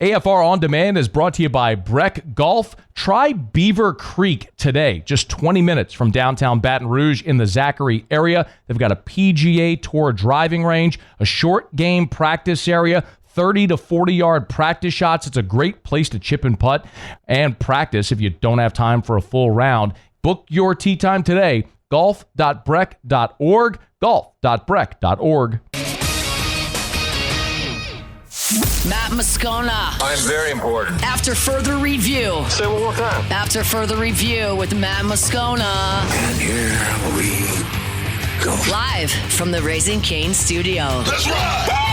AFR On Demand is brought to you by Breck Golf. Try Beaver Creek today, just 20 minutes from downtown Baton Rouge in the Zachary area. They've got a PGA Tour driving range, a short game practice area, 30 to 40-yard practice shots. It's a great place to chip and putt and practice if you don't have time for a full round. Book your tee time today, golf.breck.org, golf.breck.org. Matt Moscona. I'm very important. After further review. Say it one more time. After further review with Matt Moscona. And here we go. Live from the Raising Cane studio. Let's ride!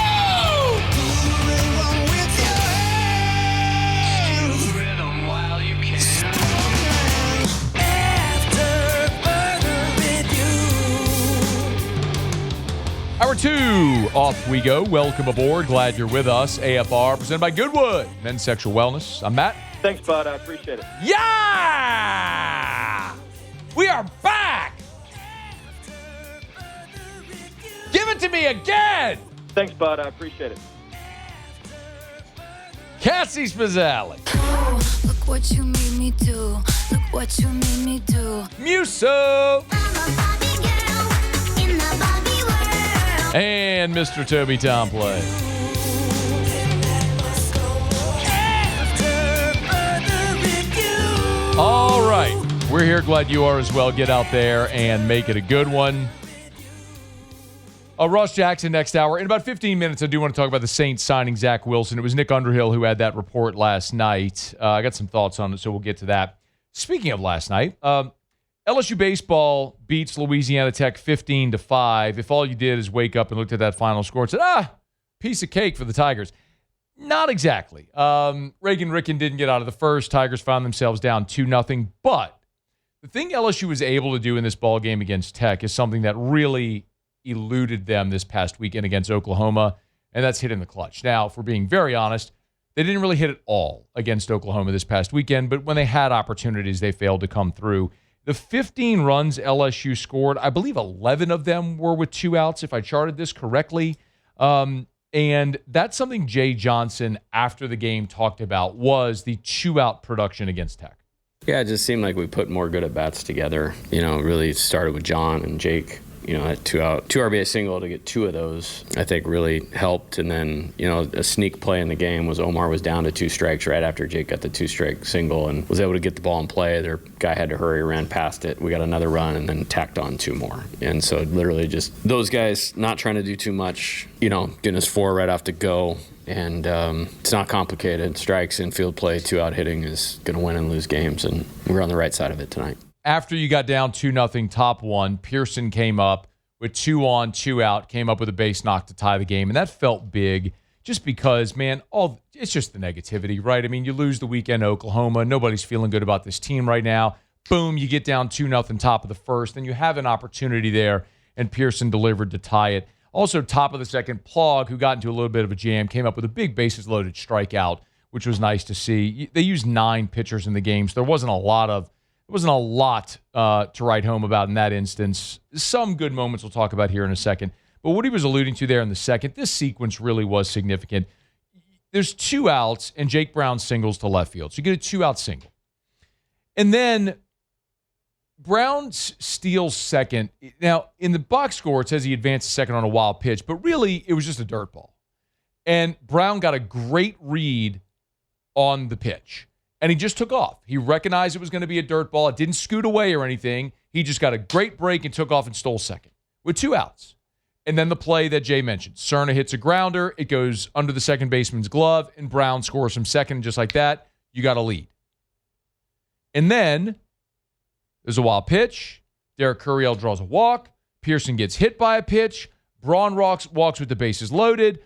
Hour 2, off we go. Welcome aboard. Glad you're with us. AFR, presented by Goodwood Men's Sexual Wellness. I'm Matt. Thanks, bud. I appreciate it. Yeah! We are back! Give it to me again! Thanks, bud. I appreciate it. Cassie Spazzali. Oh, look what you made me do. Look what you made me do. Muso. I'm a Barbie girl in the Barbie world. And Mr. Toby Tomplay. All right. We're here. Glad you are as well. Get out there and make it a good one. Ross Jackson next hour. In about 15 minutes, I do want to talk about the Saints signing Zach Wilson. It was Nick Underhill who had that report last night. I got some thoughts on it, so we'll get to that. Speaking of last night, LSU baseball beats Louisiana Tech 15-5. If all you did is wake up and looked at that final score and said, piece of cake for the Tigers. Not exactly. Reagan Ricken didn't get out of the first. Tigers found themselves down 2-0. But the thing LSU was able to do in this ball game against Tech is something that really eluded them this past weekend against Oklahoma, and that's hitting the clutch. Now, if we're being very honest, they didn't really hit it all against Oklahoma this past weekend, but when they had opportunities, they failed to come through. The 15 runs LSU scored, I believe 11 of them were with 2 outs, if I charted this correctly. And that's something Jay Johnson, after the game, talked about, was the 2-out production against Tech. Yeah, it just seemed like we put more good at-bats together. You know, it really started with John and Jake. You know, that 2-out, 2 RBI single to get 2 of those, I think really helped. And then, you know, a sneak play in the game was Omar was down to 2 strikes right after Jake got the 2-strike single and was able to get the ball in play. Their guy had to hurry, ran past it. We got another run and then tacked on 2 more. And so literally just those guys not trying to do too much, you know, getting us 4 right off the go. And it's not complicated. Strikes, infield play, 2-out hitting is going to win and lose games. And we're on the right side of it tonight. After you got down 2-0 top 1, Pearson came up with 2 on, 2 out, came up with a base knock to tie the game. And that felt big just because, man, it's just the negativity, right? I mean, you lose the weekend to Oklahoma. Nobody's feeling good about this team right now. Boom, you get down 2-0 top of the first, and you have an opportunity there, and Pearson delivered to tie it. Also, top of the second, Plog, who got into a little bit of a jam, came up with a big bases-loaded strikeout, which was nice to see. They used 9 pitchers in the game, so there wasn't a lot to write home about in that instance. Some good moments we'll talk about here in a second. But what he was alluding to there in the second, this sequence really was significant. There's 2 outs, and Jake Brown singles to left field. So you get a 2-out single. And then Brown steals second. Now, in the box score, it says he advanced second on a wild pitch, but really, it was just a dirt ball. And Brown got a great read on the pitch. And he just took off. He recognized it was going to be a dirt ball. It didn't scoot away or anything. He just got a great break and took off and stole second with 2 outs. And then the play that Jay mentioned. Cerna hits a grounder. It goes under the second baseman's glove, and Brown scores from second. Just like that, you got a lead. And then there's a wild pitch. Derek Curiel draws a walk. Pearson gets hit by a pitch. Braun walks with the bases loaded.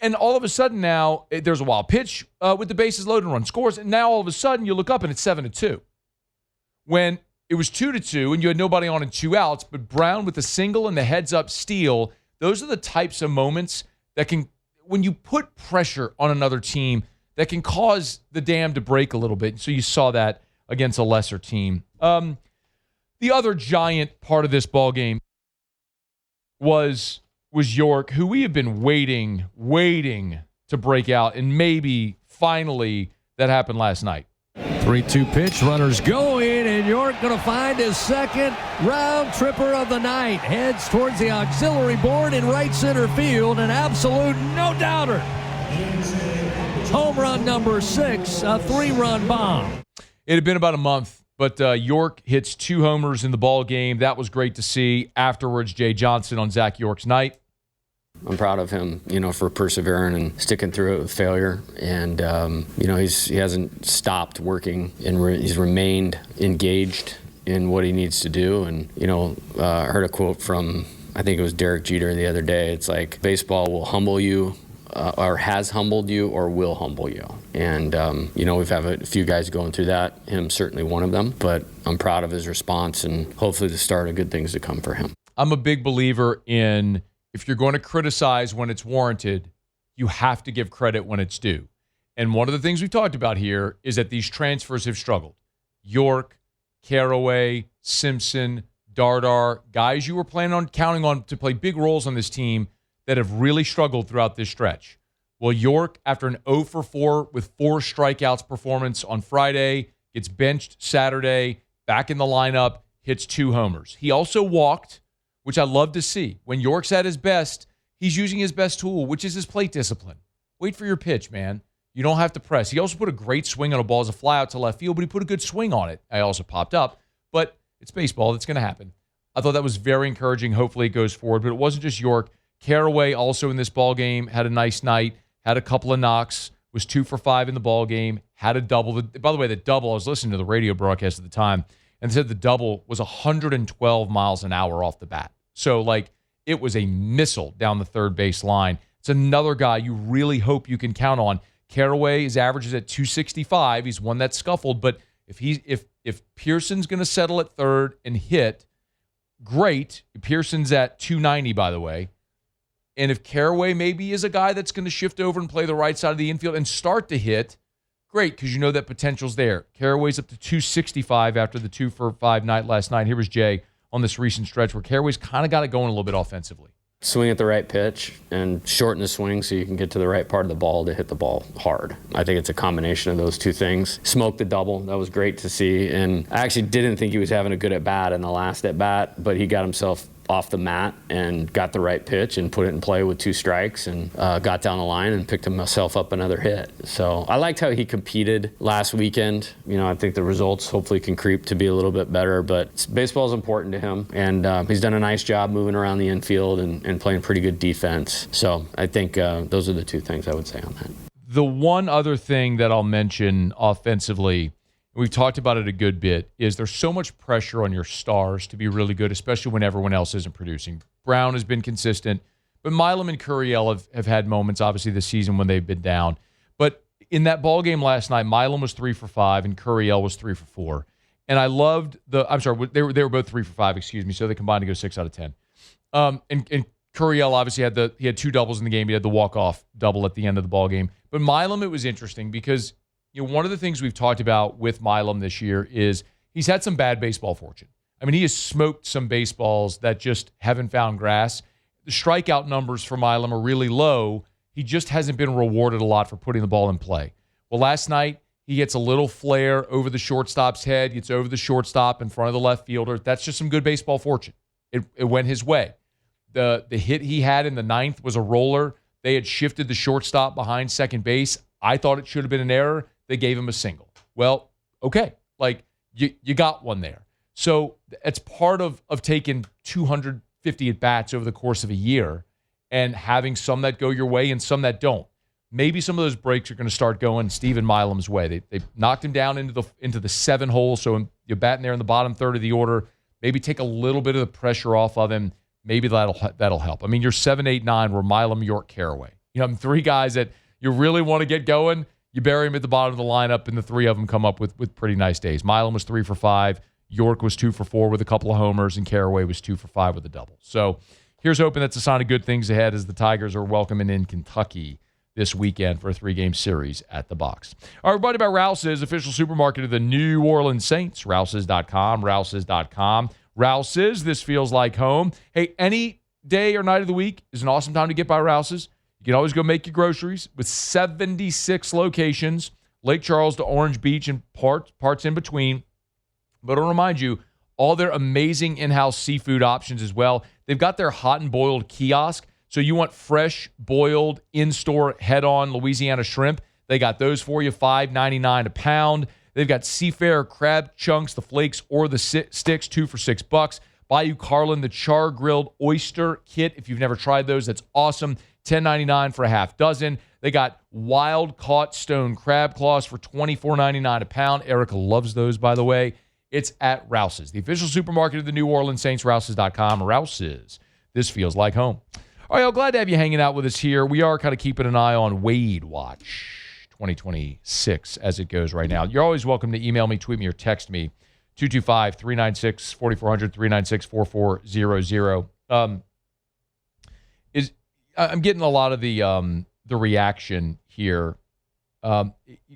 And all of a sudden now, there's a wild pitch with the bases loaded and run scores. And now all of a sudden, you look up and it's 7-2. When it was 2-2 and you had nobody on and 2 outs, but Brown with a single and the heads-up steal, those are the types of moments that can, when you put pressure on another team, that can cause the dam to break a little bit. So you saw that against a lesser team. The other giant part of this ball game was York, who we have been waiting to break out and maybe finally, that happened last night. 3-2 pitch, runners going, and York going to find his second round tripper of the night. Heads towards the auxiliary board in right center field, an absolute no-doubter. Home run number 6, a 3-run bomb. It had been about a month, but York hits 2 homers in the ball game. That was great to see. Afterwards, Jay Johnson on Zach York's night. I'm proud of him, for persevering and sticking through it with failure. And, he hasn't stopped working, and he's remained engaged in what he needs to do. And, I heard a quote from, I think it was Derek Jeter the other day. It's like, baseball will humble you, or has humbled you, or will humble you. And, we've had a few guys going through that, him certainly one of them. But I'm proud of his response, and hopefully the start of good things to come for him. I'm a big believer in, if you're going to criticize when it's warranted, you have to give credit when it's due. And one of the things we've talked about here is that these transfers have struggled. York, Caraway, Simpson, Dardar, guys you were counting on to play big roles on this team that have really struggled throughout this stretch. Well, York, after an 0 for 4 with 4 strikeouts performance on Friday, gets benched Saturday, back in the lineup, hits 2 homers. He also walked, which I love to see. When York's at his best, he's using his best tool, which is his plate discipline. Wait for your pitch, man. You don't have to press. He also put a great swing on a ball as a fly out to left field, but he put a good swing on it. I also popped up, but it's baseball. That's going to happen. I thought that was very encouraging. Hopefully it goes forward, but it wasn't just York. Caraway also in this ball game had a nice night, had a couple of knocks, was 2 for 5 in the ball game, had a double. By the way, the double, I was listening to the radio broadcast at the time, and said the double was 112 miles an hour off the bat. So, it was a missile down the third base line. It's another guy you really hope you can count on. Caraway, his average is at 265. He's one that scuffled, but if Pearson's going to settle at third and hit, great. Pearson's at 290, by the way. And if Caraway maybe is a guy that's going to shift over and play the right side of the infield and start to hit, great, because you know that potential's there. Caraway's up to 265 after the 2 for 5 night last night. Here was Jay on this recent stretch where Caraway's kind of got it going a little bit offensively. Swing at the right pitch and shorten the swing so you can get to the right part of the ball to hit the ball hard. I think it's a combination of those two things. Smoked the double. That was great to see. And I actually didn't think he was having a good at-bat in the last at-bat, but he got himself off the mat and got the right pitch and put it in play with 2 strikes and got down the line and picked himself up another hit. So I liked how he competed last weekend. I think the results hopefully can creep to be a little bit better, but baseball is important to him, and he's done a nice job moving around the infield and playing pretty good defense. So I think those are the 2 things I would say on that. The one other thing that I'll mention offensively, we've talked about it a good bit, is there's so much pressure on your stars to be really good, especially when everyone else isn't producing. Brown has been consistent, but Milam and Curiel have had moments, obviously, this season when they've been down. But in that ball game last night, Milam was 3 for 5 and Curiel was 3 for 4. And I loved they were both 3 for 5, so they combined to go 6 out of 10. And Curiel obviously had 2 doubles in the game. He had the walk-off double at the end of the ball game. But Milam, it was interesting because one of the things we've talked about with Milam this year is he's had some bad baseball fortune. I mean, he has smoked some baseballs that just haven't found grass. The strikeout numbers for Milam are really low. He just hasn't been rewarded a lot for putting the ball in play. Well, last night, he gets a little flare over the shortstop's head, gets over the shortstop in front of the left fielder. That's just some good baseball fortune. It went his way. The hit he had in the 9th was a roller. They had shifted the shortstop behind second base. I thought it should have been an error. They gave him a single. Well, okay. You got one there. So it's part of taking 250 at-bats over the course of a year and having some that go your way and some that don't. Maybe some of those breaks are going to start going Steven Milam's way. They knocked him down into the 7 hole, so you're batting there in the bottom third of the order. Maybe take a little bit of the pressure off of him. Maybe that'll help. I mean, you're 7, 8, 9 were Milam, York, Caraway. 3 guys that you really want to get going. You bury him at the bottom of the lineup, and the 3 of them come up with pretty nice days. Milam was 3 for 5. York was 2 for 4 with a couple of homers, and Caraway was 2 for 5 with a double. So here's hoping that's a sign of good things ahead as the Tigers are welcoming in Kentucky this weekend for a 3-game series at the Box. All right, we're talking about Rouse's, official supermarket of the New Orleans Saints. Rouse's.com, Rouse's.com. Rouse's, this feels like home. Hey, any day or night of the week is an awesome time to get by Rouse's. You can always go make your groceries with 76 locations, Lake Charles to Orange Beach and parts in between. But I'll remind you, all their amazing in-house seafood options as well. They've got their hot and boiled kiosk. So you want fresh, boiled, in-store, head-on Louisiana shrimp. They got those for you, $5.99 a pound. They've got Seafarer crab chunks, the flakes or the sticks, 2 for $6. Bayou Carlin, the char-grilled oyster kit. If you've never tried those, that's awesome. $10.99 for a half dozen. They got wild-caught stone crab claws for $24.99 a pound. Erica loves those, by the way. It's at Rouse's, the official supermarket of the New Orleans Saints, Rouse's.com. Rouse's, this feels like home. All right, I'm glad to have you hanging out with us here. We are kind of keeping an eye on Wade Watch 2026 as it goes right now. You're always welcome to email me, tweet me, or text me, 225-396-4400, 396-4400. I'm getting a lot of the reaction here.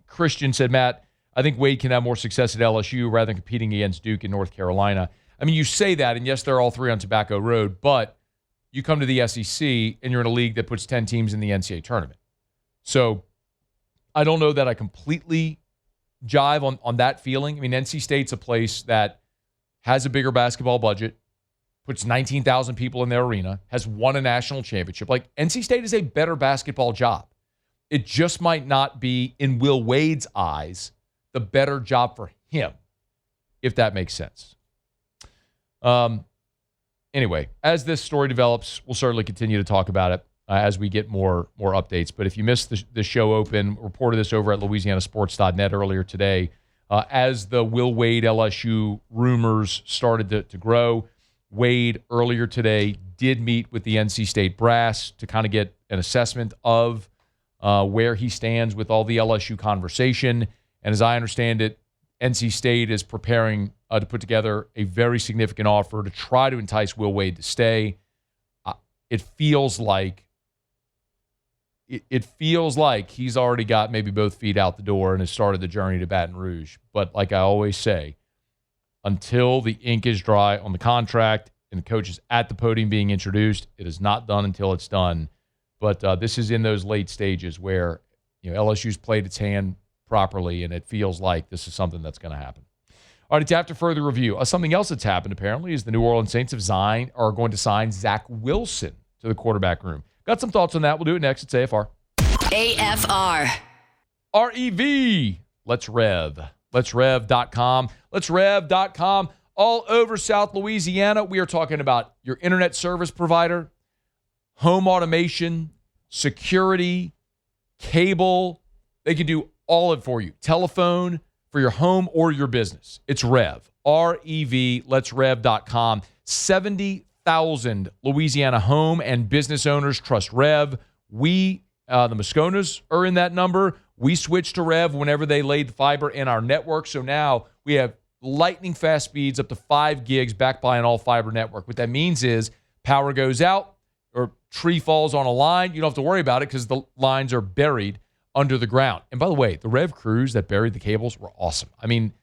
Christian said, Matt, I think Wade can have more success at LSU rather than competing against Duke in North Carolina. I mean, you say that, and yes, they're all three on Tobacco Road, but you come to the SEC, and you're in a league that puts 10 teams in the NCAA tournament. So I don't know that I completely jive on that feeling. I mean, NC State's a place that has a bigger basketball budget, puts 19,000 people in their arena, has won a national championship. Like, NC State is a better basketball job. It just might not be, in Will Wade's eyes, the better job for him, if that makes sense. Anyway, as this story develops, we'll certainly continue to talk about it as we get more updates. But if you missed the show open, reported this over at LouisianaSports.net earlier today, as the Will Wade LSU rumors started to grow, Wade earlier today did meet with the NC State brass to kind of get an assessment of where he stands with all the LSU conversation. And as I understand it, NC State is preparing to put together a very significant offer to try to entice Will Wade to stay. It feels like he's already got maybe both feet out the door and has started the journey to Baton Rouge. But like I always say, until the ink is dry on the contract and the coach is at the podium being introduced, it is not done until it's done. But this is in those late stages where LSU's played its hand properly, and it feels like this is something that's going to happen. All right, it's after further review. Something else that's happened, apparently, is the New Orleans Saints are going to sign Zach Wilson to the quarterback room. Got some thoughts on that. We'll do it next. It's AFR. AFR. REV. Let's Rev. Let'sRev.com. Let'sRev.com. All over South Louisiana, we are talking about your internet service provider, home automation, security, cable. They can do all of it for you. Telephone for your home or your business. It's Rev. REV. Let'sRev.com. 70,000 Louisiana home and business owners trust Rev. We, the Mosconas, are in that number. We switched to Rev whenever they laid the fiber in our network. So now we have lightning fast speeds up to 5 gigs backed by an all fiber network. What that means is power goes out or tree falls on a line. You don't have to worry about it because the lines are buried under the ground. And by the way, the Rev crews that buried the cables were awesome. I mean,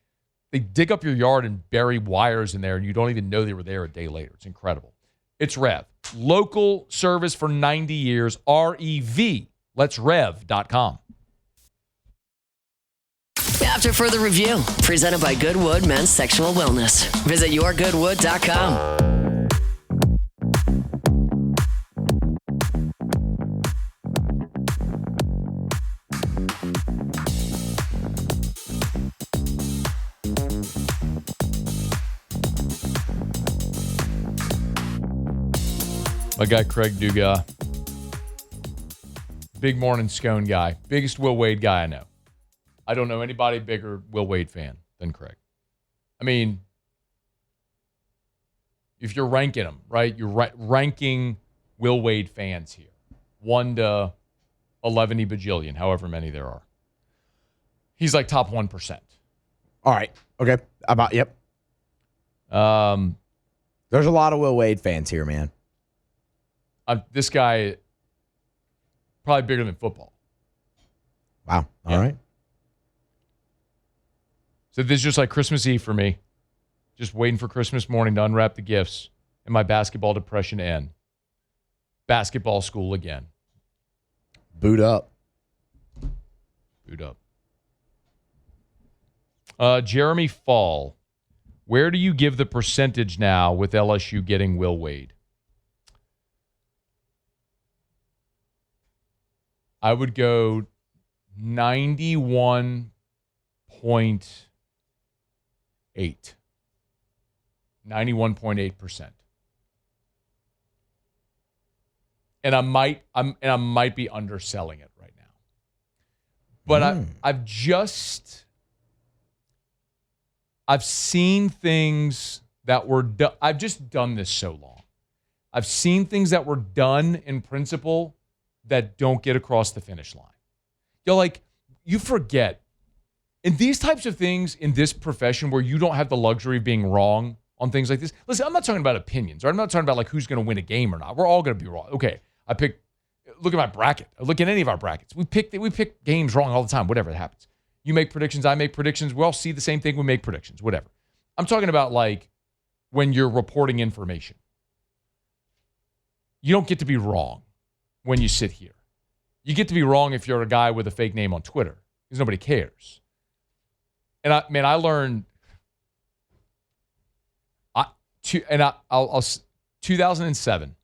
they dig up your yard and bury wires in there, and you don't even know they were there a day later. It's incredible. It's Rev. Local service for 90 years. REV. Let'sRev.com. After further review, presented by Goodwood Men's Sexual Wellness. Visit yourgoodwood.com. My guy, Craig Dugas. Big morning scone guy. Biggest Will Wade guy I know. I don't know anybody bigger Will Wade fan than Craig. I mean, if you're ranking them, right, you're ranking Will Wade fans here. 1 to 11 bajillion, however many there are. He's like top 1%. All right. Okay. Yep. There's a lot of Will Wade fans here, man. This guy, probably bigger than football. Wow. All right. So this is just like Christmas Eve for me. Just waiting for Christmas morning to unwrap the gifts and my basketball depression to end. Basketball school again. Boot up. Boot up. Jeremy Fall, where do you give the percentage now with LSU getting Will Wade? I would go 91.8. 91.8%. And I might be underselling it right now. But I've seen things that were done. I've just done this so long. I've seen things that were done in principle that don't get across the finish line. You forget. In these types of things in this profession where you don't have the luxury of being wrong on things like this. Listen, I'm not talking about opinions, or I'm not talking about like who's going to win a game or not. We're all going to be wrong. Okay, look at my bracket. Look at any of our brackets. We pick games wrong all the time, whatever that happens. You make predictions, I make predictions. We all see the same thing, we make predictions, whatever. I'm talking about like when you're reporting information. You don't get to be wrong when you sit here. You get to be wrong if you're a guy with a fake name on Twitter because nobody cares. And I learned 2007.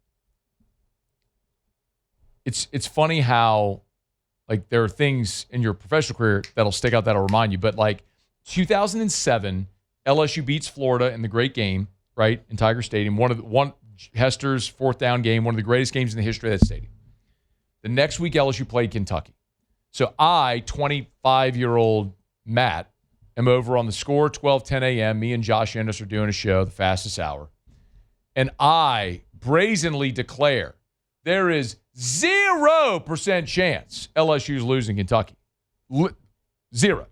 It's funny how like there are things in your professional career that'll stick out that'll remind you. But like 2007, LSU beats Florida in the great game, right, in Tiger Stadium. One Hester's fourth down game, one of the greatest games in the history of that stadium. The next week, LSU played Kentucky. So I, 25-year-old Matt, am over on the Score, 12:10 a.m. Me and Josh Ennis are doing a show, the fastest hour. And I brazenly declare there is 0% chance LSU's losing Kentucky. Zero.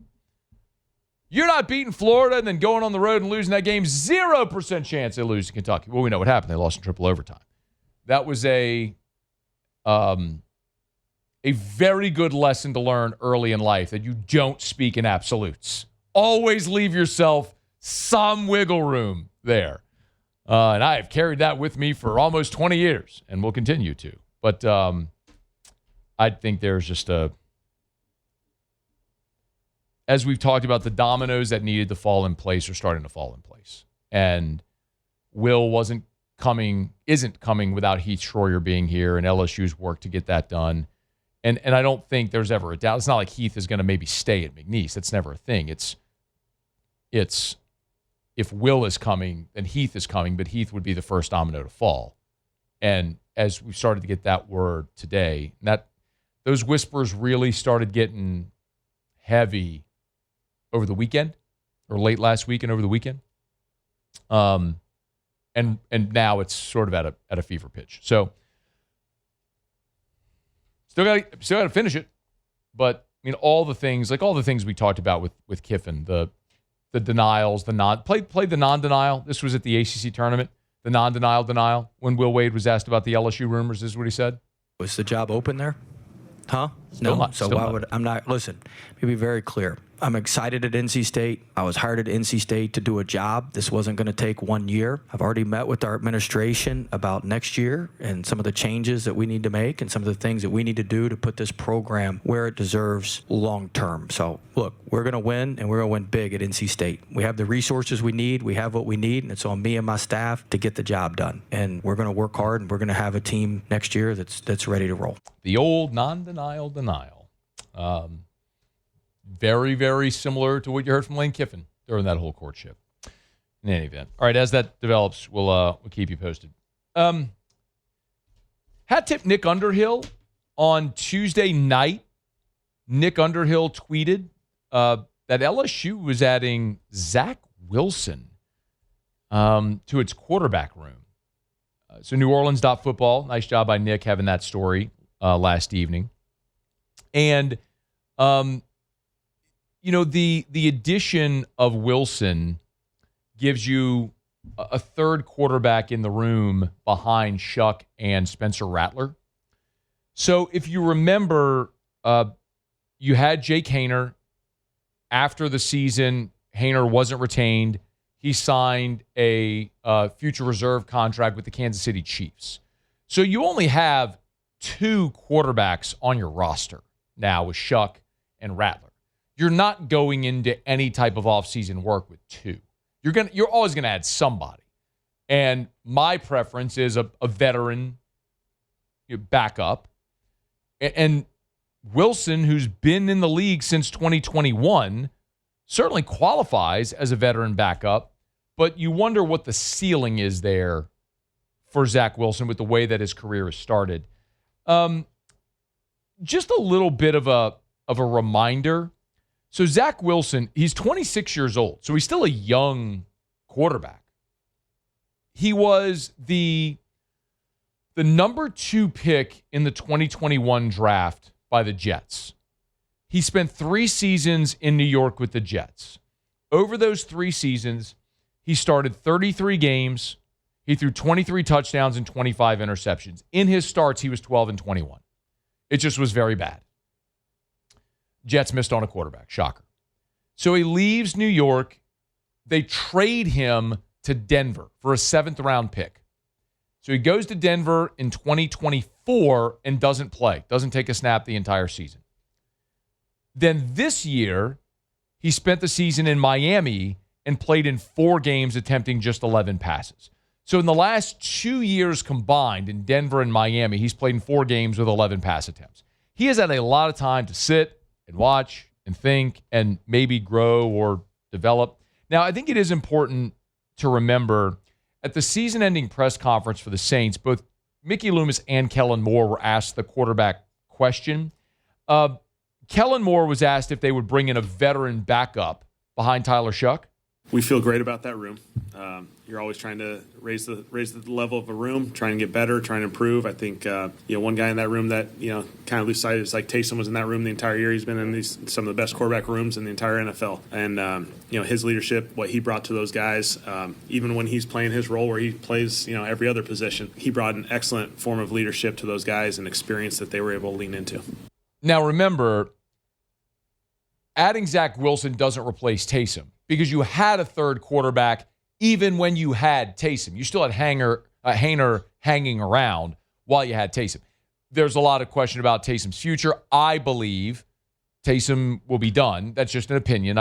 You're not beating Florida and then going on the road and losing that game. 0% chance they lose to Kentucky. Well, we know what happened. They lost in triple overtime. That was a very good lesson to learn early in life, that you don't speak in absolutes. Always leave yourself some wiggle room there. And I have carried that with me for almost 20 years and will continue to. But I think there's just as we've talked about, the dominoes that needed to fall in place are starting to fall in place. And Will isn't coming without Heath Schroyer being here and LSU's work to get that done. And I don't think there's ever a doubt. It's not like Heath is going to maybe stay at McNeese. That's never a thing. It's if Will is coming, then Heath is coming, but Heath would be the first domino to fall. And as we started to get that word today, those whispers really started getting heavy over the weekend, or late last week and over the weekend. And now it's sort of at a fever pitch. So still got to finish it. But I mean, all the things we talked about with Kiffin, the denials, played the non-denial. This was at the ACC tournament. The non-denial when Will Wade was asked about the LSU rumors. This is what he said. Was the job open there? Huh? Still no. Not, so why would I'm not? Listen, let me be very clear. I'm excited at NC State. I was hired at NC State to do a job. This wasn't going to take 1 year. I've already met with our administration about next year and some of the changes that we need to make and some of the things that we need to do to put this program where it deserves long term. So, look, we're going to win, and we're going to win big at NC State. We have the resources we need. We have what we need, and it's on me and my staff to get the job done. And we're going to work hard, and we're going to have a team next year that's ready to roll. The old non-denial denial. Very, very similar to what you heard from Lane Kiffin during that whole courtship. In any event. All right, as that develops, we'll keep you posted. Hat tip Nick Underhill on Tuesday night. Nick Underhill tweeted that LSU was adding Zach Wilson to its quarterback room. So New Orleans.football, nice job by Nick having that story last evening. And the addition of Wilson gives you a third quarterback in the room behind Shuck and Spencer Rattler. So if you remember, you had Jake Haener. After the season, Haener wasn't retained. He signed a future reserve contract with the Kansas City Chiefs. So you only have 2 quarterbacks on your roster now with Shuck and Rattler. You're not going into any type of offseason work with 2. You're always going to add somebody. And my preference is a veteran backup. And Wilson, who's been in the league since 2021, certainly qualifies as a veteran backup, but you wonder what the ceiling is there for Zach Wilson with the way that his career has started. Just a little bit of a reminder. So Zach Wilson, he's 26 years old, so he's still a young quarterback. He was the number 2 pick in the 2021 draft by the Jets. He spent 3 seasons in New York with the Jets. Over those 3 seasons, he started 33 games. He threw 23 touchdowns and 25 interceptions. In his starts, he was 12-21. It just was very bad. Jets missed on a quarterback. Shocker. So he leaves New York. They trade him to Denver for a 7th-round pick. So he goes to Denver in 2024 and doesn't play, doesn't take a snap the entire season. Then this year, he spent the season in Miami and played in 4 games, attempting just 11 passes. So in the last 2 years combined in Denver and Miami, he's played in 4 games with 11 pass attempts. He has had a lot of time to sit and watch and think and maybe grow or develop. Now, I think it is important to remember at the season-ending press conference for the Saints, both Mickey Loomis and Kellen Moore were asked the quarterback question. Kellen Moore was asked if they would bring in a veteran backup behind Tyler Shuck. We feel great about that room. You're always trying to raise the level of a room, trying to get better, trying to improve. I think one guy in that room that kind of lose sight is like Taysom was in that room the entire year. He's been in some of the best quarterback rooms in the entire NFL, and his leadership, what he brought to those guys, even when he's playing his role where he plays every other position, he brought an excellent form of leadership to those guys and experience that they were able to lean into. Now remember, adding Zach Wilson doesn't replace Taysom, because you had a third quarterback even when you had Taysom. You still had Haener hanging around while you had Taysom. There's a lot of question about Taysom's future. I believe Taysom will be done. That's just an opinion.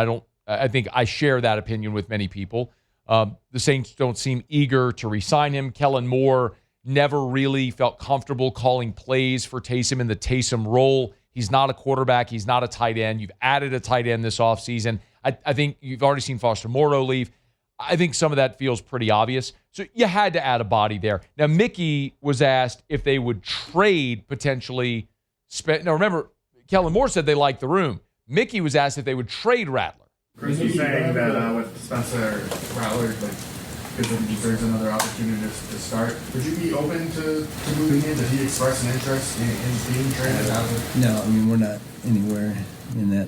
I think I share that opinion with many people. The Saints don't seem eager to re-sign him. Kellen Moore never really felt comfortable calling plays for Taysom in the Taysom role. He's not a quarterback. He's not a tight end. You've added a tight end this offseason. I think you've already seen Foster Moreau leave. I think some of that feels pretty obvious. So you had to add a body there. Now, Mickey was asked if they would trade potentially. Now, remember, Kellen Moore said they liked the room. Mickey was asked if they would trade Rattler. Chris was saying that with Spencer Rattler, if there's another opportunity to start, would you be open to moving in? Did he express an interest in being traded out of it? No, we're not anywhere in that.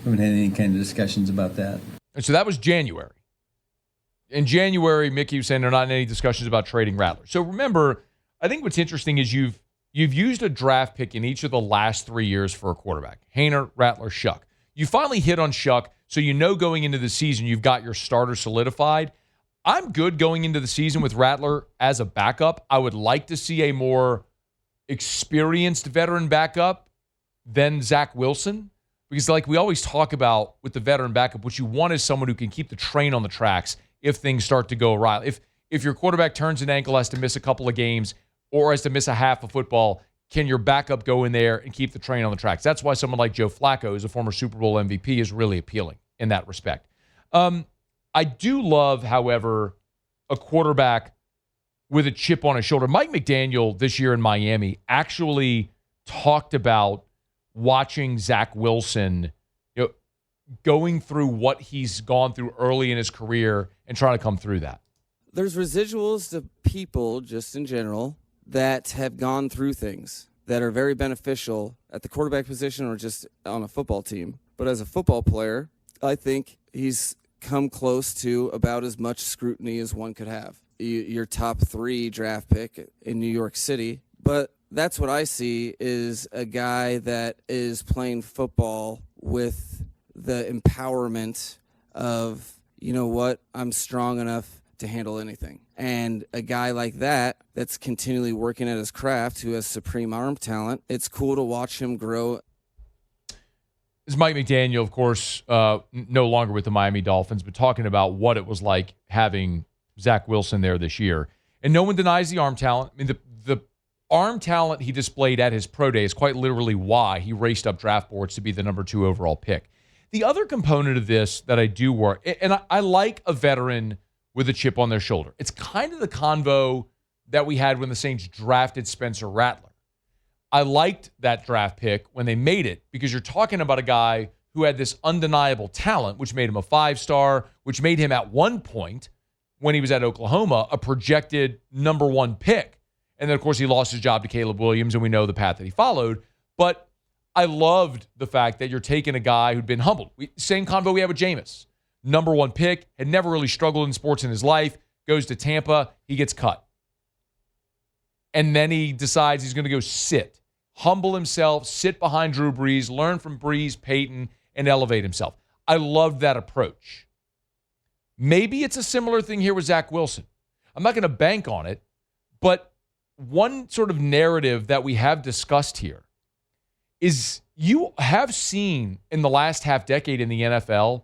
We haven't had any kind of discussions about that. And so that was January. In January, Mickey was saying there are not any discussions about trading Rattler. So remember, I think what's interesting is you've used a draft pick in each of the last 3 years for a quarterback. Haener, Rattler, Shuck. You finally hit on Shuck, so going into the season you've got your starter solidified. I'm good going into the season with Rattler as a backup. I would like to see a more experienced veteran backup than Zach Wilson. Because like we always talk about with the veteran backup, what you want is someone who can keep the train on the tracks if things start to go awry. If your quarterback turns an ankle, has to miss a couple of games, or has to miss a half of football, can your backup go in there and keep the train on the tracks? That's why someone like Joe Flacco, who's a former Super Bowl MVP, is really appealing in that respect. I do love, however, a quarterback with a chip on his shoulder. Mike McDaniel this year in Miami actually talked about watching Zach Wilson, going through what he's gone through early in his career and trying to come through that. There's residuals to people just in general that have gone through things that are very beneficial at the quarterback position or just on a football team. But as a football player, I think he's come close to about as much scrutiny as one could have. Your top 3 draft pick in New York City. But that's what I see is a guy that is playing football with the empowerment of, I'm strong enough to handle anything. And a guy like that's continually working at his craft, who has supreme arm talent, it's cool to watch him grow. This is Mike McDaniel, of course, no longer with the Miami Dolphins, but talking about what it was like having Zach Wilson there this year. And no one denies the arm talent. I mean, the arm talent he displayed at his pro day is quite literally why he raced up draft boards to be the number 2 overall pick. The other component of this that I do work, and I like a veteran with a chip on their shoulder. It's kind of the convo that we had when the Saints drafted Spencer Rattler. I liked that draft pick when they made it because you're talking about a guy who had this undeniable talent, which made him a 5-star, which made him at one point when he was at Oklahoma a projected number 1 pick. And then, of course, he lost his job to Caleb Williams, and we know the path that he followed. But I loved the fact that you're taking a guy who'd been humbled. Same convo we had with Jameis. Number 1 pick, had never really struggled in sports in his life, goes to Tampa, he gets cut. And then he decides he's going to go sit, humble himself, sit behind Drew Brees, learn from Brees, Peyton, and elevate himself. I loved that approach. Maybe it's a similar thing here with Zach Wilson. I'm not going to bank on it, but one sort of narrative that we have discussed here is you have seen in the last half decade in the NFL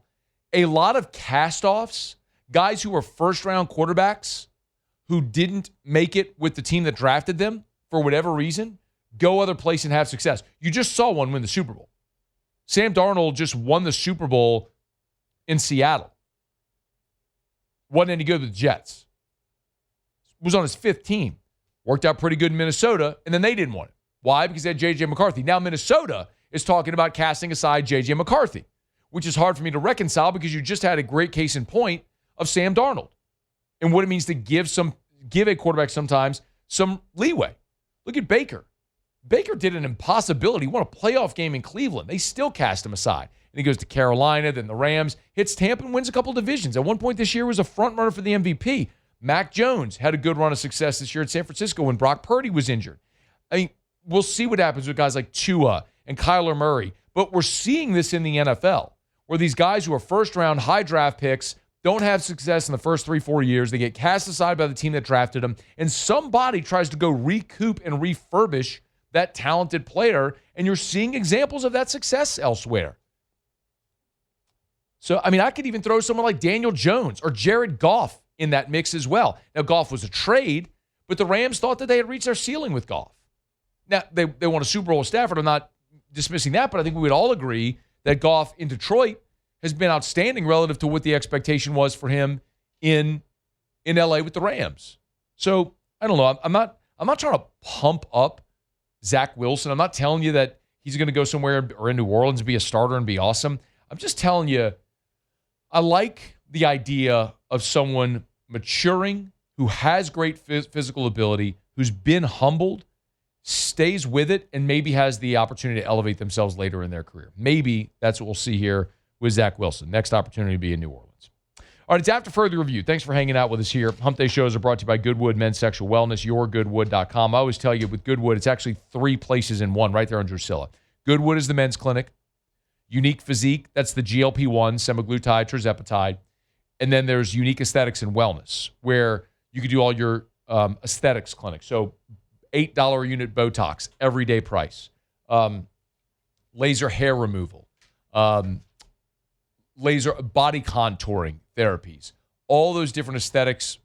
a lot of cast-offs, guys who were first-round quarterbacks who didn't make it with the team that drafted them for whatever reason, go other place and have success. You just saw one win the Super Bowl. Sam Darnold just won the Super Bowl in Seattle. Wasn't any good with the Jets. Was on his 5th team. Worked out pretty good in Minnesota, and then they didn't want it. Why? Because they had J.J. McCarthy. Now Minnesota is talking about casting aside J.J. McCarthy, which is hard for me to reconcile because you just had a great case in point of Sam Darnold and what it means to give a quarterback sometimes some leeway. Look at Baker. Baker did an impossibility. He won a playoff game in Cleveland. They still cast him aside. And he goes to Carolina, then the Rams, hits Tampa and wins a couple divisions. At one point this year was a front runner for the MVP. Mac Jones had a good run of success this year at San Francisco when Brock Purdy was injured. I mean, we'll see what happens with guys like Tua and Kyler Murray. But we're seeing this in the NFL, where these guys who are first-round high draft picks don't have success in the first 3-4 years. They get cast aside by the team that drafted them, and somebody tries to go recoup and refurbish that talented player, and you're seeing examples of that success elsewhere. So, I mean, I could even throw someone like Daniel Jones or Jared Goff in that mix as well. Now, Goff was a trade, but the Rams thought that they had reached their ceiling with Goff. Now, they won a Super Bowl with Stafford. I'm not dismissing that, but I think we would all agree that Goff in Detroit has been outstanding relative to what the expectation was for him in LA with the Rams. So, I don't know. I'm not trying to pump up Zach Wilson. I'm not telling you that he's going to go somewhere or in New Orleans and be a starter and be awesome. I'm just telling you, I like the idea of someone maturing who has great physical ability, who's been humbled, stays with it, and maybe has the opportunity to elevate themselves later in their career. Maybe that's what we'll see here with Zach Wilson. Next opportunity to be in New Orleans. All right, it's After Further Review. Thanks for hanging out with us here. Hump Day shows are brought to you by Goodwood Men's Sexual Wellness, yourgoodwood.com. I always tell you with Goodwood, it's actually 3 places in one right there on Drusilla. Goodwood is the men's clinic. Unique Physique, that's the GLP-1, semaglutide, tirzepatide. And then there's Unique Aesthetics and Wellness, where you can do all your aesthetics clinics. So $8 a unit Botox, everyday price. Laser hair removal. Laser body contouring therapies. All those different aesthetics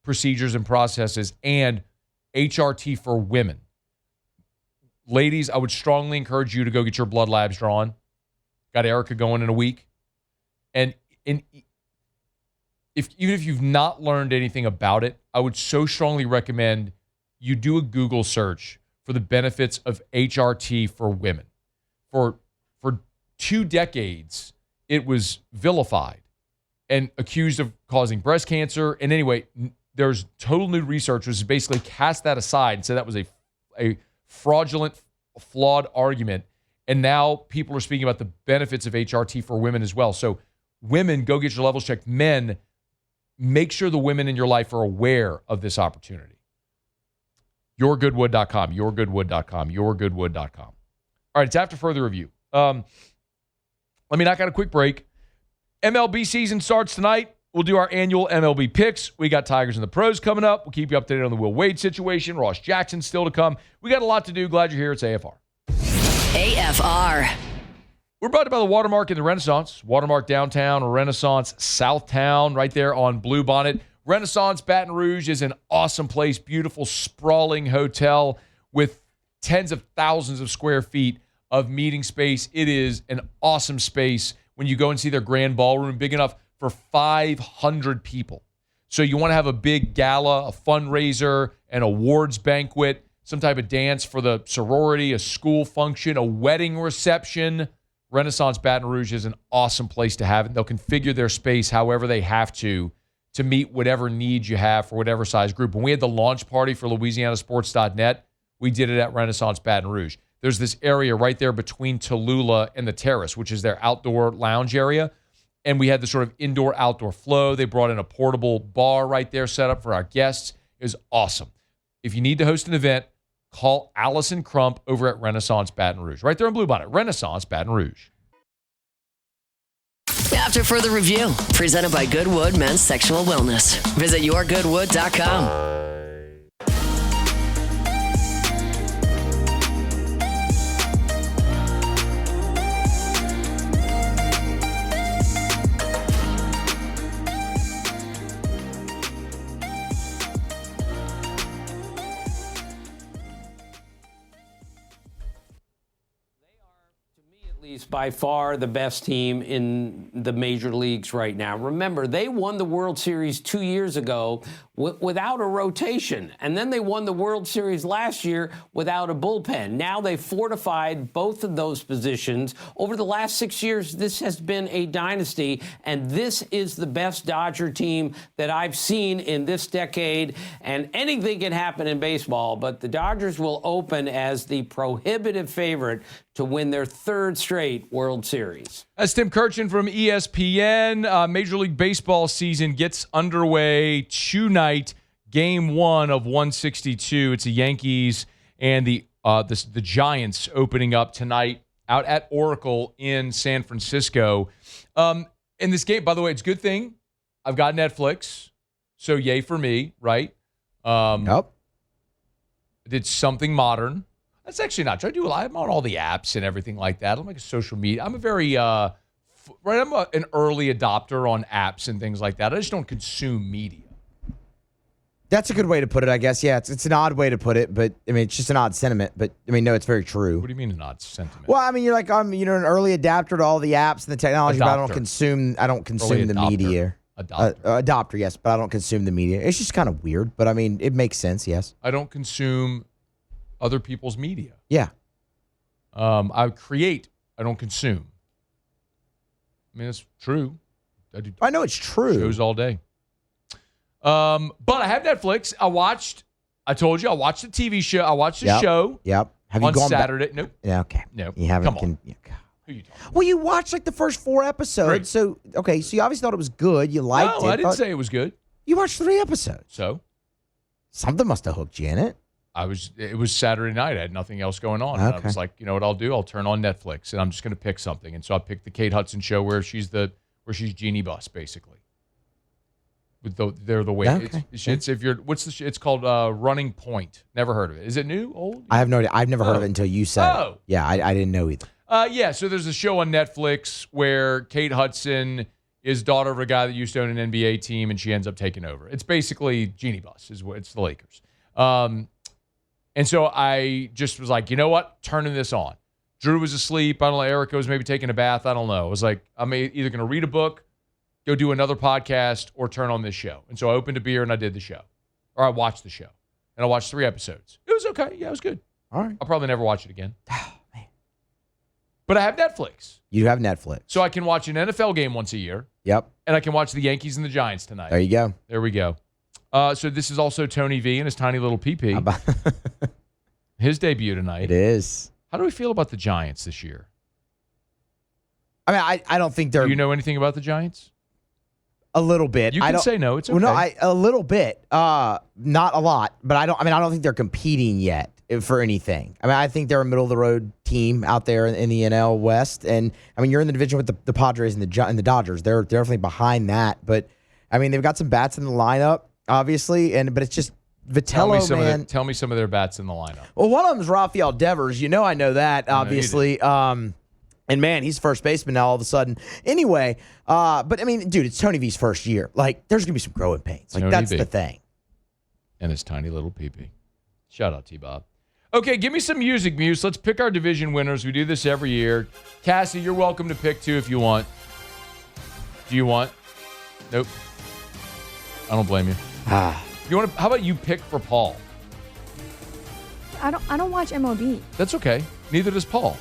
procedures and processes, and HRT for women. Ladies, I would strongly encourage you to go get your blood labs drawn. Got Erica going in a week. And even if you've not learned anything about it, I would so strongly recommend you do a Google search for the benefits of HRT for women. For 2 decades, it was vilified and accused of causing breast cancer. And anyway, there's total new research which basically cast that aside and said that was a fraudulent, flawed argument. And now people are speaking about the benefits of HRT for women as well. So women, go get your levels checked. Men, make sure the women in your life are aware of this opportunity. yourgoodwood.com, yourgoodwood.com, yourgoodwood.com. All right, it's After Further Review. Let me knock out a quick break. MLB season starts tonight. we'll do our annual MLB picks. We got Tigers and the Pros coming up. We'll keep you updated on the Will Wade situation. Ross Jackson still to come. We got a lot to do. Glad you're here. It's AFR. AFR. We're brought to you by the Watermark in the Renaissance. Watermark downtown, Renaissance Southtown, right there on Bluebonnet. Renaissance Baton Rouge is an awesome place, beautiful, sprawling hotel with tens of thousands of square feet of meeting space. It is an awesome space when you go and see their grand ballroom, big enough for 500 people. So you want to have a big gala, a fundraiser, an awards banquet, some type of dance for the sorority, a school function, a wedding reception. Renaissance Baton Rouge is an awesome place to have it. They'll configure their space however they have to meet whatever needs you have for whatever size group. When we had the launch party for LouisianaSports.net, we did it at Renaissance Baton Rouge. There's this area right there between Tallulah and the Terrace, which is their outdoor lounge area. And we had the sort of indoor-outdoor flow. They brought in a portable bar right there set up for our guests. It was awesome. If you need to host an event, call Allison Crump over at Renaissance Baton Rouge. Right there in Bluebonnet, Renaissance Baton Rouge. After further review, presented by Goodwood Men's Sexual Wellness. Visit yourgoodwood.com. By far the best team in the major leagues right now. Remember, they won the World Series 2 years ago without a rotation, and then they won the World Series last year without a bullpen. Now they've fortified both of those positions. Over the last 6 years, this has been a dynasty, and this is the best Dodger team that I've seen in this decade, and anything can happen in baseball, but the Dodgers will open as the prohibitive favorite to win their third straight World Series. That's Tim Kirchin from ESPN. Major League Baseball season gets underway tonight. Game 1 of 162. It's the Yankees and the Giants opening up tonight out at Oracle in San Francisco. In this game, by the way, it's a good thing I've got Netflix, so yay for me, right? Yep. Did something modern. That's actually not true. I'm on all the apps and everything like that. I'm like a social media. I'm a very, I'm an early adopter on apps and things like that. I just don't consume media. That's a good way to put it, I guess. Yeah, it's an odd way to put it, but I mean, it's just an odd sentiment. But I mean, no, it's very true. What do you mean an odd sentiment? Well, I mean, you're like I'm, an early adapter to all the apps and the technology, but I don't consume the media. Adopter, yes, but I don't consume the media. It's just kind of weird, but I mean, it makes sense. Yes, I don't consume other people's media. Yeah. I create. I don't consume. I mean, it's true. I know it's true. Shows all day. But I have Netflix. I told you, I watched the TV show. I watched the show. Yep. Have you on gone Saturday? Nope. Yeah, okay. Nope. You haven't. Come on. Who you talking? Well, you watched like the first 4 episodes. Great. So, okay, so you obviously thought it was good. You liked it. No, I didn't say it was good. You watched 3 episodes. So? Something must have hooked you in it. It was Saturday night. I had nothing else going on. And I was like, you know what I'll do? I'll turn on Netflix and I'm just going to pick something. And so I picked the Kate Hudson show where she's Jeannie Buss, basically. They're the way. Okay. It's called Running Point. Never heard of it. Is it new? Old? I have no idea. I've never heard of it until you said it. Yeah, I didn't know either. Yeah, so there's a show on Netflix where Kate Hudson is daughter of a guy that used to own an NBA team, and she ends up taking over. It's basically Jeannie Buss. It's the Lakers. And so I just was like, you know what? Turning this on. Drew was asleep. I don't know. Erica was maybe taking a bath. I don't know. I was like, I'm either going to read a book, go do another podcast, or turn on this show. And so I opened a beer and I did the show. Or I watched the show. And I watched 3 episodes. It was okay. Yeah, it was good. All right. I'll probably never watch it again. But I have Netflix. You have Netflix. So I can watch an NFL game once a year. Yep. And I can watch the Yankees and the Giants tonight. There you go. There we go. So this is also Tony V and his tiny little PP. His debut tonight. It is. How do we feel about the Giants this year? I mean, I don't think they're... Do you know anything about the Giants? A little bit. You can say no. It's okay. Well, no, a little bit. Not a lot. But I don't think they're competing yet for anything. I mean, I think they're a middle-of-the-road team out there in the NL West. And, I mean, you're in the division with the Padres and the Dodgers. They're definitely behind that. But I mean, they've got some bats in the lineup, obviously, but it's just Vitello, man. Tell me some of their bats in the lineup. Well, one of them is Rafael Devers. I know that, obviously. And, man, he's first baseman now all of a sudden. Anyway, but, I mean, dude, it's Tony V's first year. Like, there's going to be some growing pains. Like, that's the thing. And his tiny little pee-pee. Shout out, T-Bob. Okay, give me some music, Muse. Let's pick our division winners. We do this every year. Cassie, you're welcome to pick two if you want. Do you want? Nope. I don't blame you. You want to? How about you pick for Paul? I don't watch MLB. That's okay. Neither does Paul.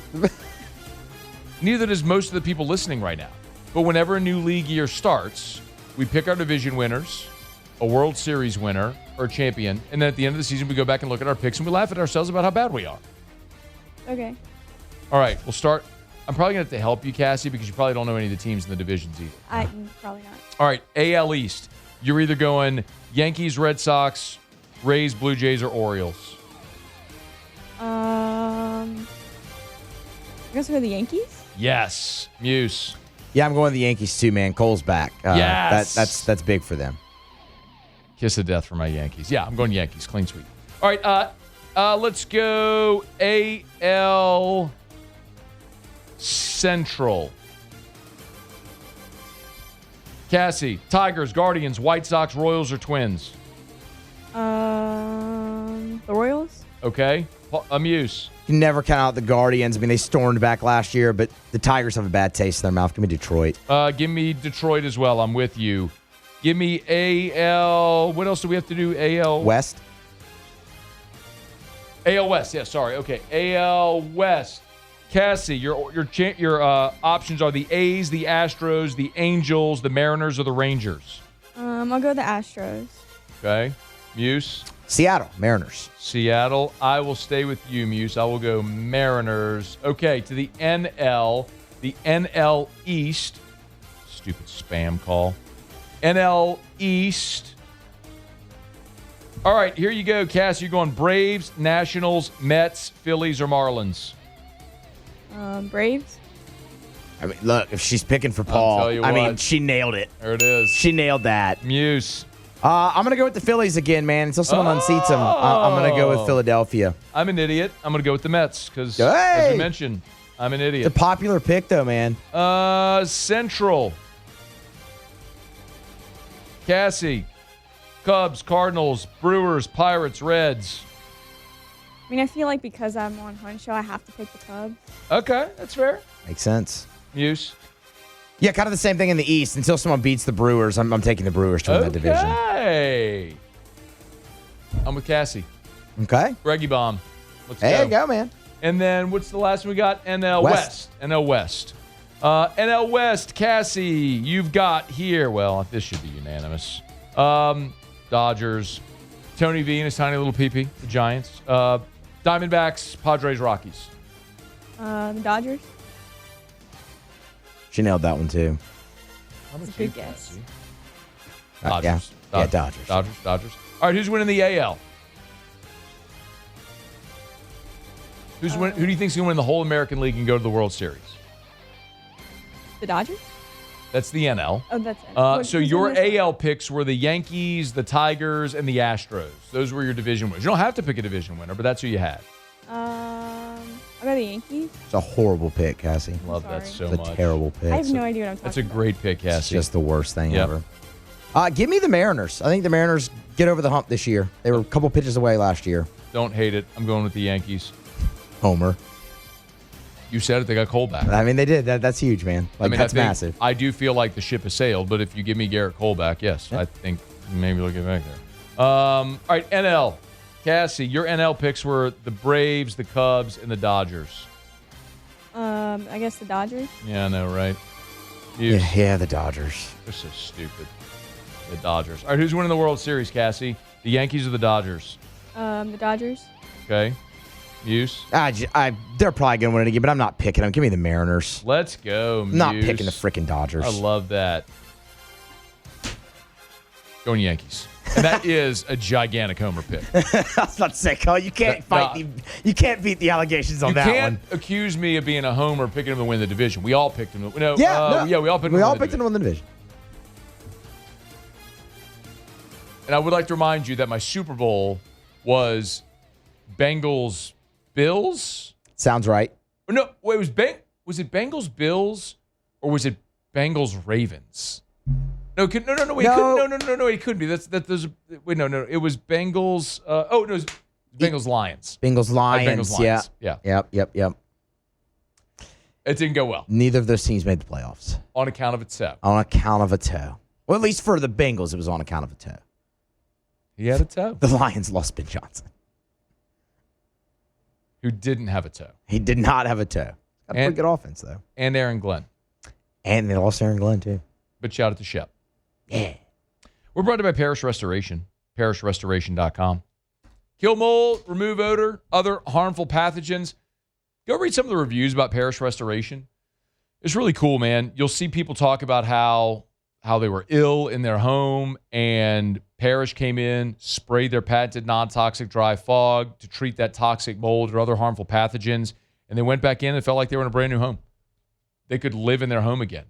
Neither does most of the people listening right now. But whenever a new league year starts, we pick our division winners, a World Series winner, or a champion, and then at the end of the season, we go back and look at our picks and we laugh at ourselves about how bad we are. Okay. All right, we'll start. I'm probably going to have to help you, Cassie, because you probably don't know any of the teams in the divisions either. Probably not. All right, AL East. You're either going Yankees, Red Sox, Rays, Blue Jays, or Orioles. I guess we're the Yankees? Yes. Muse. Yeah, I'm going with the Yankees too, man. Cole's back. Yes. That's big for them. Kiss of death for my Yankees. Yeah, I'm going Yankees. Clean sweep. All right, let's go AL Central. Cassie, Tigers, Guardians, White Sox, Royals, or Twins? The Royals? Okay. Amuse. You can never count out the Guardians. I mean, they stormed back last year, but the Tigers have a bad taste in their mouth. Give me Detroit. Give me Detroit as well. I'm with you. Give me AL. What else do we have to do? AL West. AL West. Yeah, sorry. Okay. AL West. Cassie, your options are the A's, the Astros, the Angels, the Mariners, or the Rangers. I'll go with the Astros. Okay. Muse. Seattle Mariners. Seattle. I will stay with you, Muse. I will go Mariners. Okay, to the NL. The NL East. Stupid spam call. NL East. All right, here you go, Cass. You're going Braves, Nationals, Mets, Phillies, or Marlins? Braves. I mean, look, if she's picking for Paul, I mean, she nailed it. There it is. She nailed that. Muse. I'm going to go with the Phillies again, man. Until someone unseats them, I'm going to go with Philadelphia. I'm an idiot. I'm going to go with the Mets because, as you mentioned, I'm an idiot. It's a popular pick, though, man. Central. Cassie. Cubs, Cardinals, Brewers, Pirates, Reds. I mean, I feel like because I'm on Hunt Show, I have to pick the Cubs. Okay, that's fair. Makes sense. Muse. Yeah, kind of the same thing in the East. Until someone beats the Brewers, I'm taking the Brewers to win that division. Okay. I'm with Cassie. Okay. Greggy Bomb. Let's go. There you go, man. And then what's the last one we got? NL West. NL West. NL West, Cassie, you've got here. Well, this should be unanimous. Dodgers. Tony V and his tiny little pee-pee. The Giants. Diamondbacks, Padres, Rockies. The Dodgers. She nailed that one, too. That's a good guess. Dodgers. Yeah, Dodgers. Dodgers. All right, who's winning the AL? Who do you think's going to win the whole American League and go to the World Series? The Dodgers? That's the NL. Oh, that's it. So your AL picks were the Yankees, the Tigers, and the Astros. Those were your division winners. You don't have to pick a division winner, but that's who you had. I'll go the Yankees. It's a horrible pick, Cassie. Love that so much. It's a terrible pick. I have no idea what I'm talking about. That's a great pick, Cassie. It's just the worst thing ever. Give me the Mariners. I think the Mariners get over the hump this year. They were a couple pitches away last year. Don't hate it. I'm going with the Yankees. Homer. You said it. They got Cole back. I mean, they did. That's huge, man. That's massive. I do feel like the ship has sailed, but if you give me Garrett Cole back, yes, I think maybe they'll get back there. All right, NL. Cassie, your NL picks were the Braves, the Cubs, and the Dodgers. I guess the Dodgers. Yeah, I know, right? Yeah, the Dodgers. They're so stupid. The Dodgers. All right, who's winning the World Series, Cassie? The Yankees or the Dodgers? The Dodgers. Okay. Muse? They're probably going to win it again, but I'm not picking them. Give me the Mariners. Let's go, Muse. I'm not picking the freaking Dodgers. I love that. Going Yankees. And that is a gigantic homer pick. I was about to say, Cole, you can't you can't beat the allegations on that one. You can't accuse me of being a homer picking him to win the division. We all picked him. We all picked him to win the division. And I would like to remind you that my Super Bowl was Bengals-Bills. Sounds right. No, wait, was it Bengals-Bills or was it Bengals-Ravens? No, wait, it couldn't be. It was Bengals. It was Bengals-Lions. Bengals-Lions. Yeah. Yep. It didn't go well. Neither of those teams made the playoffs. On account of a toe. On account of a toe. Well, at least for the Bengals, it was on account of a toe. He had a toe. The Lions lost Ben Johnson, who didn't have a toe. He did not have a toe. Got a pretty good offense, though. And Aaron Glenn. And they lost Aaron Glenn, too. But shout out to Shep. Yeah. We're brought to you by Parish Restoration. ParishRestoration.com. Kill mold, remove odor, other harmful pathogens. Go read some of the reviews about Parish Restoration. It's really cool, man. You'll see people talk about how they were ill in their home, and Parish came in, sprayed their patented non-toxic dry fog to treat that toxic mold or other harmful pathogens, and they went back in and felt like they were in a brand new home. They could live in their home again.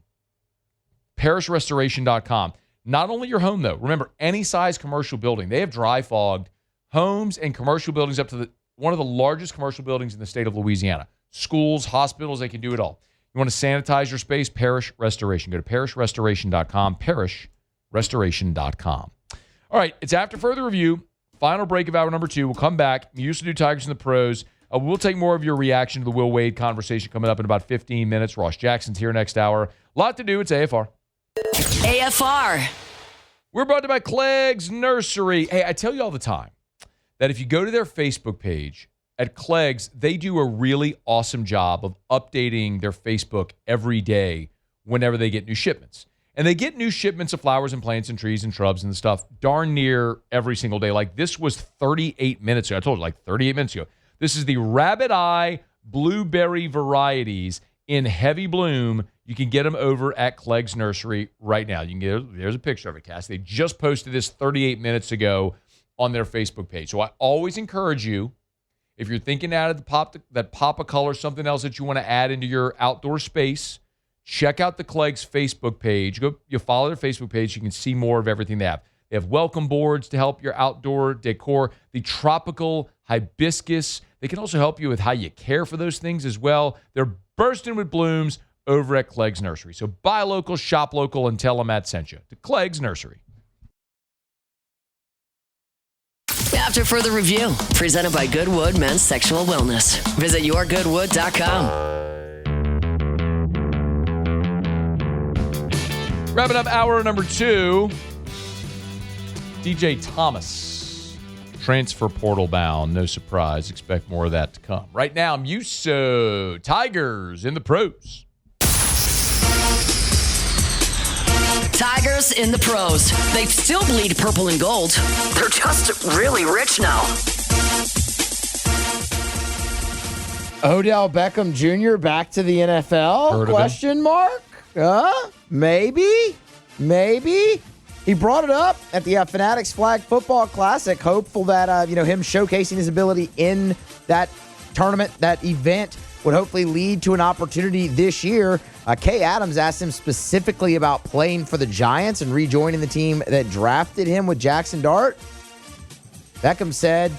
ParishRestoration.com. Not only your home, though. Remember, any size commercial building. They have dry fogged homes and commercial buildings up to one of the largest commercial buildings in the state of Louisiana. Schools, hospitals, they can do it all. You want to sanitize your space? Parish Restoration. Go to ParishRestoration.com. ParishRestoration.com. All right, it's after further review. Final break of hour number 2. We'll come back. We used to do Tigers and the Pros. We'll take more of your reaction to the Will Wade conversation coming up in about 15 minutes. Ross Jackson's here next hour. A lot to do. It's AFR. AFR. We're brought to you by Clegg's Nursery. Hey, I tell you all the time that if you go to their Facebook page at Clegg's, they do a really awesome job of updating their Facebook every day whenever they get new shipments. And they get new shipments of flowers and plants and trees and shrubs and stuff darn near every single day. Like this was 38 minutes ago. I told you, like 38 minutes ago. This is the Rabbit Eye Blueberry varieties in heavy bloom. You can get them over at Clegg's Nursery right now. You can there's a picture of it, Cass. They just posted this 38 minutes ago on their Facebook page. So I always encourage you, if you're thinking out of that pop of color, something else that you want to add into your outdoor space, check out the Clegg's Facebook page. You follow their Facebook page. You can see more of everything they have. They have welcome boards to help your outdoor decor. The tropical hibiscus. They can also help you with how you care for those things as well. They're bursting with blooms over at Clegg's Nursery. So buy local, shop local, and tell them Matt sent you to Clegg's Nursery. After further review, presented by Goodwood Men's Sexual Wellness. Visit yourgoodwood.com. Wrapping up hour number 2. DJ Thomas, transfer portal bound. No surprise. Expect more of that to come. Right now, Muso, Tigers in the pros. Tigers in the pros. They still bleed purple and gold. They're just really rich now. Odell Beckham Jr. back to the NFL? Question mark? Maybe. He brought it up at the Fanatics Flag Football Classic, hopeful that him showcasing his ability in that tournament, that event, would hopefully lead to an opportunity this year. Kay Adams asked him specifically about playing for the Giants and rejoining the team that drafted him with Jackson Dart. Beckham said,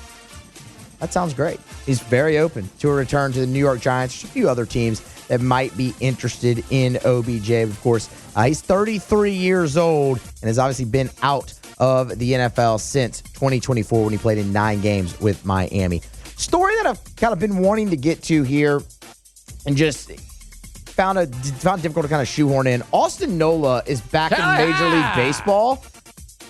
that sounds great. He's very open to a return to the New York Giants. A few other teams that might be interested in OBJ. Of course, he's 33 years old and has obviously been out of the NFL since 2024 when he played in 9 games with Miami. Story that I've kind of been wanting to get to here and just found difficult to kind of shoehorn in. Austin Nola is back in Major League Baseball,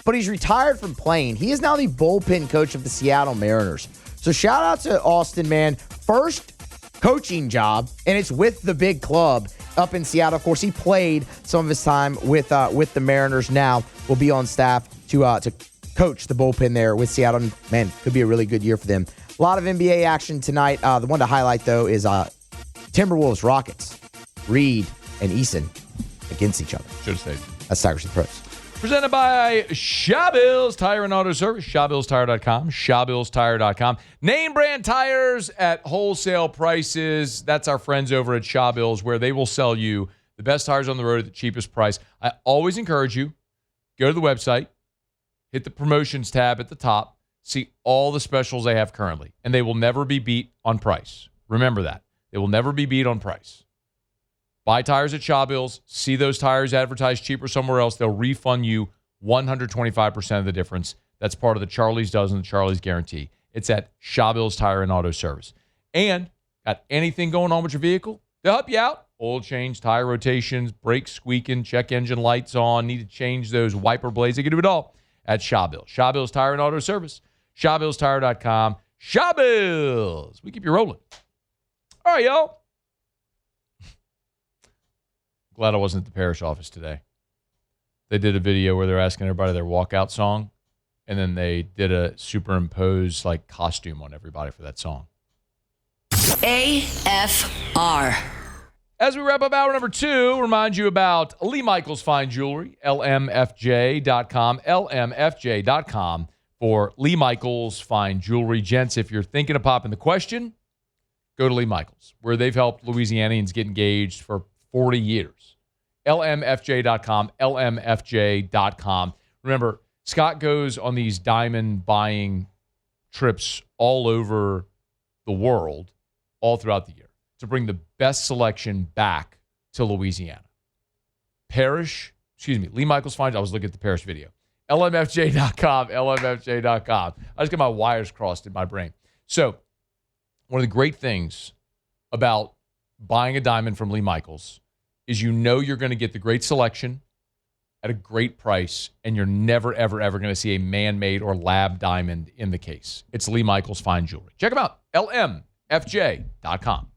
but he's retired from playing. He is now the bullpen coach of the Seattle Mariners. So shout out to Austin, man. First coaching job, and it's with the big club up in Seattle. Of course, he played some of his time with the Mariners. Now will be on staff to coach the bullpen there with Seattle. And, man, could be a really good year for them. A lot of NBA action tonight. The one to highlight, though, is Timberwolves Rockets. Reed and Eason against each other. Should have stayed. That's Tigers and Pros. Presented by Shawbills Tire and Auto Service. ShawbillsTire.com. ShawbillsTire.com. Name brand tires at wholesale prices. That's our friends over at Shawbills, where they will sell you the best tires on the road at the cheapest price. I always encourage you, go to the website, hit the promotions tab at the top, see all the specials they have currently, and they will never be beat on price. Remember that. They will never be beat on price. Buy tires at Shaw Bills, see those tires advertised cheaper somewhere else, they'll refund you 125% of the difference. That's part of the Charlie's Dozen, the Charlie's Guarantee. It's at Shaw Bills Tire and Auto Service. And got anything going on with your vehicle? They'll help you out. Oil change, tire rotations, brakes squeaking, check engine lights on, need to change those wiper blades. They can do it all at Shaw Bills. Shaw Bills Tire and Auto Service. ShawBillsTire.com. Shaw Bills. We keep you rolling. All right, y'all. Glad I wasn't at the parish office today. They did a video where they're asking everybody their walkout song, and then they did a superimposed like costume on everybody for that song. AFR. As we wrap up hour number 2, remind you about Lee Michaels Fine Jewelry, LMFJ.com, LMFJ.com for Lee Michaels Fine Jewelry. Gents, if you're thinking of popping the question, go to Lee Michaels, where they've helped Louisianians get engaged for 40 years. LMFJ.com, LMFJ.com. Remember, Scott goes on these diamond buying trips all over the world, all throughout the year, to bring the best selection back to Louisiana. Lee Michaels Fine. I was looking at the Parish video. LMFJ.com, LMFJ.com. I just got my wires crossed in my brain. So, one of the great things about buying a diamond from Lee Michaels is you know you're going to get the great selection at a great price, and you're never, ever, ever going to see a man-made or lab diamond in the case. It's Lee Michaels Fine Jewelry. Check them out, LMFJ.com.